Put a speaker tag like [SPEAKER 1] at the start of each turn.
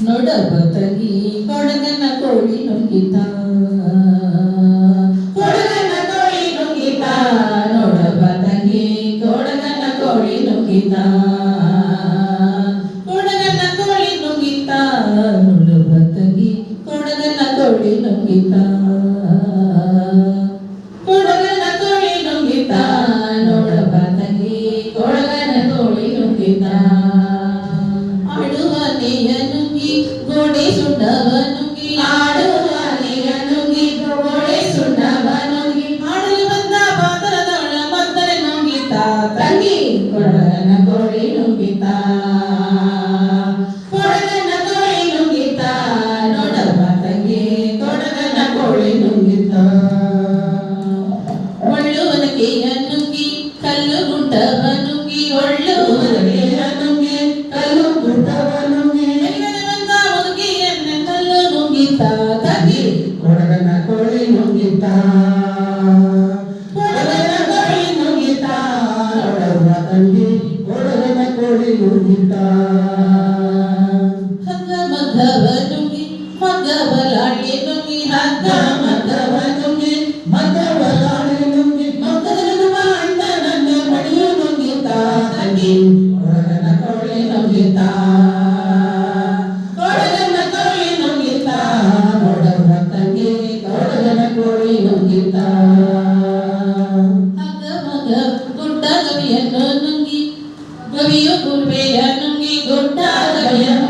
[SPEAKER 1] ನೋಡವ ತಂಗಿ ಕೊಡಗನ ಕೋಳಿ ನುಂಗಿತ ಕೊಡಗನ ಕೋಳಿ ನುಂಗಿತ ನೋಡವ ತಂಗಿ ಕೊಡಗನ ಕೋಳಿ ನುಂಗಿತ ಕೊಡಗನ ಕೋಳಿ ನುಂಗಿತ ನೋಡವ ತಂಗಿ ಕೊಡಗನ ಕೋಳಿ ನುಂಗಿತ ಕೊಡಗನ ಕೋಳಿ ನುಂಗಿತ ನೋಡವ ತಂಗಿ ಕೊಡಗನ ಕೋಳಿ ನುಂಗಿತ ಆಡುವ ನೇಯ ನುಂಗಿ ಗೋಡೆ ಸುಂಡವ ನುಂಗಿ ಆಡುವ ನೇಯ ನುಂಗಿ ಗೋಡೆ ಸುಂಡವ ನುಂಗಿ ಆಡಲು ಬಂದ ಬಾದರದವಳ ಬಂದರೆ ನುಂಗಿತ ತಂಗಿ ಕೊಡಗನ ಕೋಳಿ ನುಂಗಿತ ಕೊಡಗನ ಕೋಳಿ ನುಂಗಿತ ನೋಡವ ತಂಗಿ ಕೊಡಗನ ಕೋಳಿ ನುಂಗಿತ ಒಳ್ಳುವನಕೆಯ ನುಂಗಿ ಕಲ್ಲು ಗುಡ್ಡವ ನುಂಗಿ ಒಳ್ಳುವನಕೆಯ ನುಂಗಿ ಕಲ್ಲು ಗುಡ್ಡವ ನುಂಗಿ ಬಂದ ಮುದುಕಿಯನ್ನ ಕಲ್ಲು ನುಂಗಿತ ತಂಗಿ ಕೊಡಗನ ಕೋಳಿ ನುಂಗಿತ ಕೊಡಗನ ಕೋಳಿ ನುಂಗಿತ ನೋಡವ ತಂಗಿ ಕೊಡಗನ ಕೋಳಿ ನುಂಗಿತ ಹಗ್ಗ ಮಗ್ಗವ ನುಂಗಿ ಮಗ್ಗವಲಾಡಿ ನುಂಗಿ ಹಗ್ಗ ಮಗ್ಗವ ನುಂಗಿ ಮಗ್ಗವಲಾಡಿ ನುಂಗಿ ಮಗ್ಗದಲ್ಲಿರುವ ಅಣ್ಣನನ್ನ ಮಡಿಯು ನುಂಗಿತ ತಂಗಿ ಕೊಡಗನ ಕೋಳಿ ನುಂಗಿತ ಕೊಡಗನ ಕೋಳಿ ನುಂಗಿತ ನೋಡವ ತಂಗಿ ಕೊಡಗನ ಕೋಳಿ ನುಂಗಿತ ಹಗ್ಗ ಮಗ್ಗ ಗುಡ್ಡ ಗವಿಯನ್ನು ನುಂಗಿ ಗವಿಯು ಗುರುವೆಯ ನುಂಗಿ ಗುಡ್ಡ ಗವಿಯನ್ನು